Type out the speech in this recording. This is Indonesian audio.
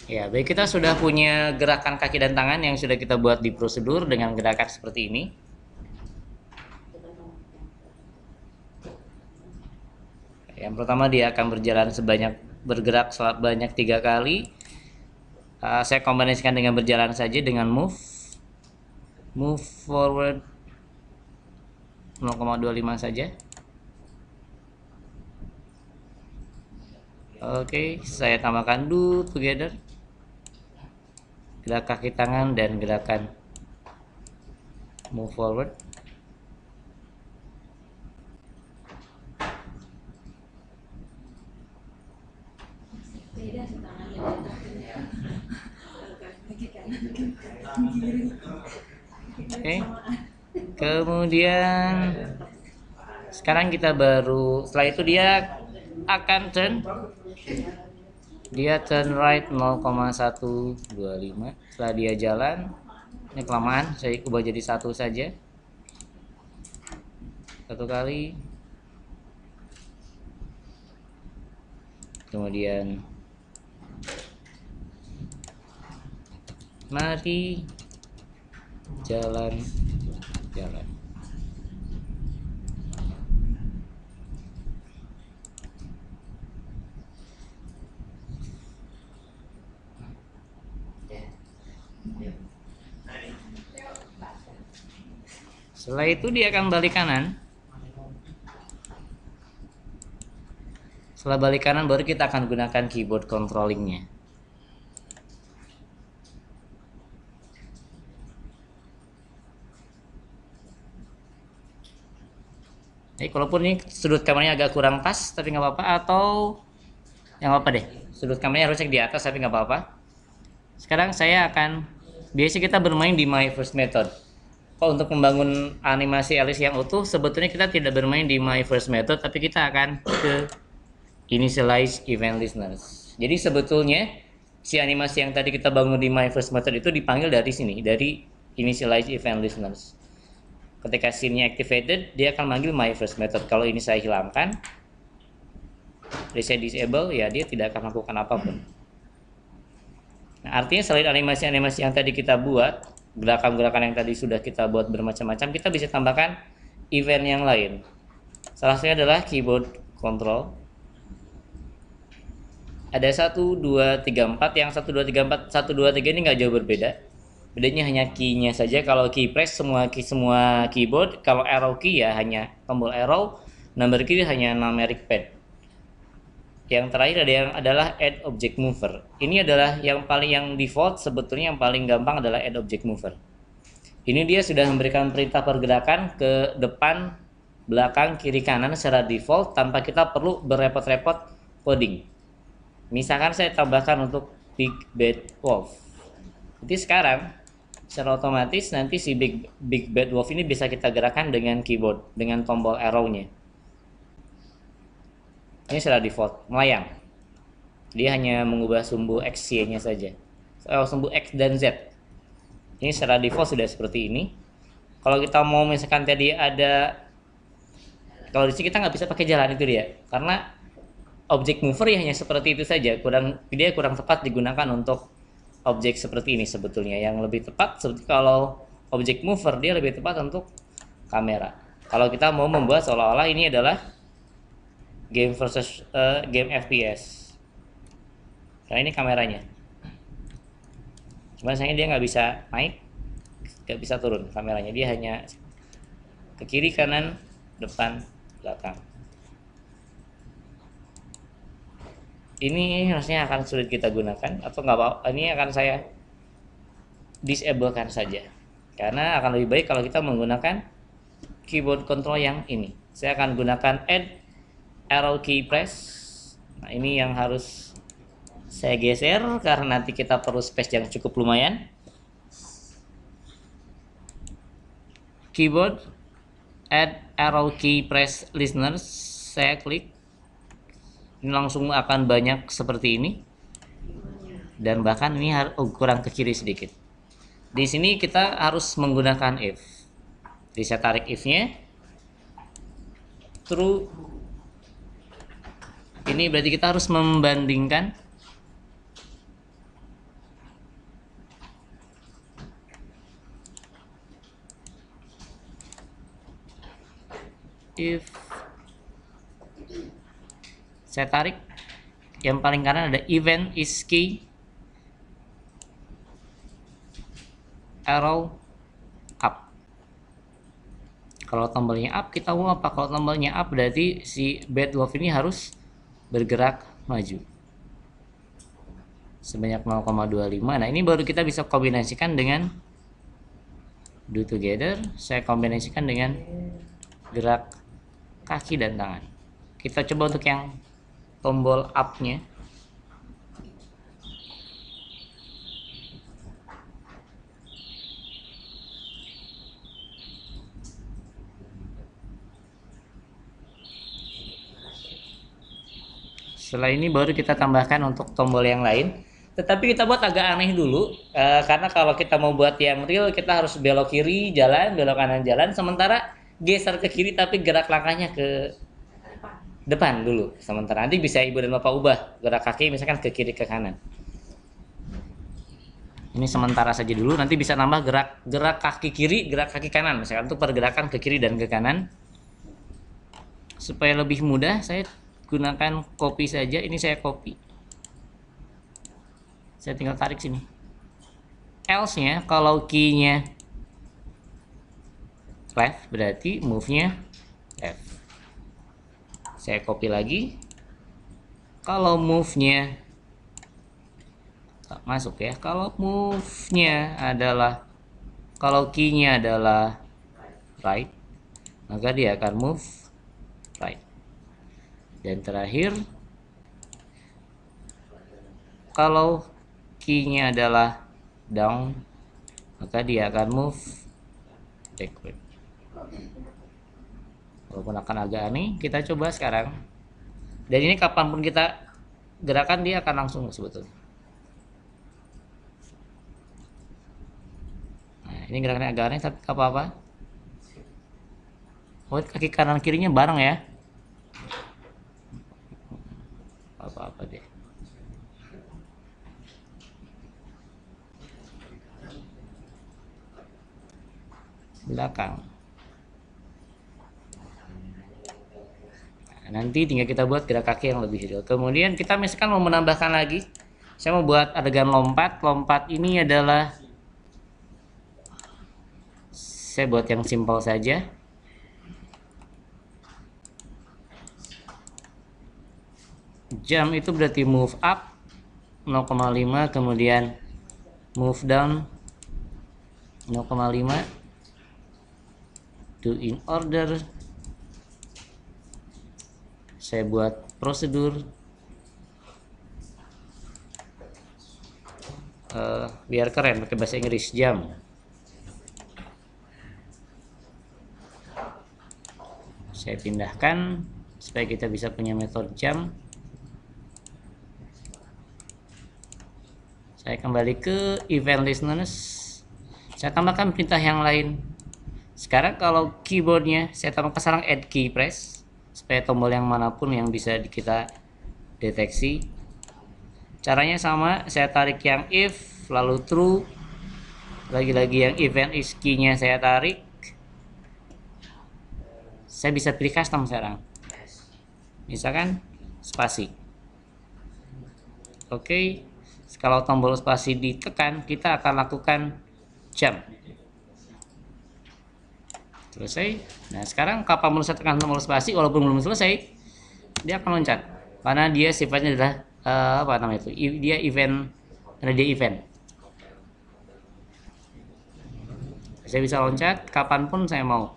Ya, baik, kita sudah punya gerakan kaki dan tangan yang sudah kita buat di prosedur dengan gerakan seperti ini. Yang pertama dia akan bergerak sebanyak 3 kali. Saya kombinasikan dengan berjalan saja dengan move forward 0,25 saja. Oke, saya tambahkan do together, gerak kaki tangan dan gerakan move forward. Oke, kemudian sekarang kita setelah itu dia akan turn right 0,125. Setelah dia jalan, ini kelamaan, saya ubah jadi 1 saja. 1 kali. Kemudian mari jalan. Setelah itu dia akan balik kanan. Setelah balik kanan baru kita akan gunakan keyboard controllingnya. Jadi kalaupun ini sudut kameranya agak kurang pas, tapi nggak apa-apa, atau yang apa deh, sudut kameranya harusnya di atas, tapi nggak apa-apa. Sekarang biasanya kita bermain di my first method. Kalau untuk membangun animasi Alice yang utuh, sebetulnya kita tidak bermain di my first method, tapi kita akan ke initialize event listeners. Jadi sebetulnya si animasi yang tadi kita bangun di my first method itu dipanggil dari sini, dari initialize event listeners. Ketika scene-nya activated, dia akan manggil my first method. Kalau ini saya hilangkan, saya disable, ya dia tidak akan melakukan apapun. Nah, artinya selain animasi-animasi yang tadi kita buat, gerakan-gerakan yang tadi sudah kita buat bermacam-macam, kita bisa tambahkan event yang lain. Salah satunya adalah keyboard control. Ada 1, 2, 3, 4. Yang 1, 2, 3, 4, 1, 2, 3 ini nggak jauh berbeda. Bedanya hanya key-nya saja. Kalau key press semua keyboard, kalau arrow key ya hanya tombol arrow, number key hanya numeric pad. Yang terakhir adalah add object mover. Ini adalah yang default, sebetulnya yang paling gampang adalah add object mover. Ini dia sudah memberikan perintah pergerakan ke depan, belakang, kiri, kanan secara default tanpa kita perlu berrepot-repot coding. Misalkan saya tambahkan untuk Big Bad Wolf. Jadi sekarang secara otomatis nanti si Big Bad Wolf ini bisa kita gerakkan dengan keyboard, dengan tombol arrow-nya. Ini secara default, melayang. Dia hanya mengubah sumbu X, Y-nya saja. Sumbu X dan Z. Ini secara default sudah seperti ini. Kalau kita mau misalkan tadi kalau di sini kita nggak bisa pakai jalan, itu dia. Karena object mover ya hanya seperti itu saja. Dia kurang tepat digunakan untuk objek seperti ini sebetulnya. Yang lebih tepat seperti kalau object mover dia lebih tepat untuk kamera. Kalau kita mau membuat seolah-olah ini adalah game FPS. Karena ini kameranya. Cuma sayangnya dia nggak bisa naik, nggak bisa turun kameranya. Dia hanya ke kiri, kanan, depan, belakang. Ini rasanya akan sulit kita gunakan, atau nggak apa, ini akan saya disablekan saja, karena akan lebih baik kalau kita menggunakan keyboard control yang ini. Saya akan gunakan add arrow key press. Nah, ini yang harus saya geser karena nanti kita perlu space yang cukup lumayan. Keyboard add arrow key press listeners, saya klik. Ini langsung akan banyak seperti ini, dan bahkan ini kurang ke kiri sedikit. Di sini kita harus menggunakan if. Jadi saya tarik if-nya, true. Ini berarti kita harus membandingkan if saya tarik yang paling kanan ada event is key arrow up. Kalau tombolnya up kita mau apa? Kalau tombolnya up berarti si bed wolf ini harus bergerak maju sebanyak 0,25. Nah, ini baru kita bisa kombinasikan dengan do together. Saya kombinasikan dengan gerak kaki dan tangan. Kita coba untuk yang tombol up-nya. Setelah ini baru kita tambahkan untuk tombol yang lain. Tetapi kita buat agak aneh dulu, karena kalau kita mau buat yang real kita harus belok kiri jalan, belok kanan jalan, sementara geser ke kiri tapi gerak langkahnya ke depan dulu. Sementara nanti bisa ibu dan bapak ubah gerak kaki misalkan ke kiri ke kanan. Ini sementara saja dulu, nanti bisa nambah gerak kaki kiri, gerak kaki kanan misalkan untuk pergerakan ke kiri dan ke kanan. Supaya lebih mudah saya gunakan copy saja. Ini saya copy. Saya tinggal tarik sini. Else-nya kalau key-nya left berarti move-nya left. Saya copy lagi. Kalau move-nya masuk ya. Kalau move-nya adalah, kalau key-nya adalah right, maka dia akan move right. Dan terakhir, kalau key-nya adalah down, maka dia akan move backward. Walaupun akan agak aneh, kita coba sekarang. Dan ini kapanpun kita gerakan dia akan langsung sebetulnya. Nah, ini gerakannya agak aneh tapi gak apa-apa. Oh, kaki kanan kirinya bareng ya. Apa-apa deh. Belakang. Nah, nanti tinggal kita buat gerak kaki yang lebih real. Kemudian kita misalkan mau menambahkan lagi. Saya mau buat adegan lompat. Lompat ini adalah, saya buat yang simpel saja. Jump itu berarti move up 0,5, kemudian move down 0,5. Do in order. Saya buat prosedur biar keren pakai bahasa Inggris. Jump. Saya pindahkan supaya kita bisa punya metode jump. Saya kembali ke event listeners. Saya tambahkan perintah yang lain. Sekarang kalau keyboardnya saya tambahkan sekarang add key press supaya tombol yang manapun yang bisa kita deteksi. Caranya sama, saya tarik yang if lalu true, lagi-lagi yang event is key-nya saya tarik. Saya bisa pilih custom sekarang. Misalkan spasi. Oke. Kalau tombol spasi ditekan, kita akan lakukan jump. Selesai. Nah, sekarang kapan saya tekan tombol spasi, walaupun belum selesai, dia akan loncat. Karena dia sifatnya adalah apa namanya itu? Dia event, karena dia event. Saya bisa loncat kapanpun saya mau.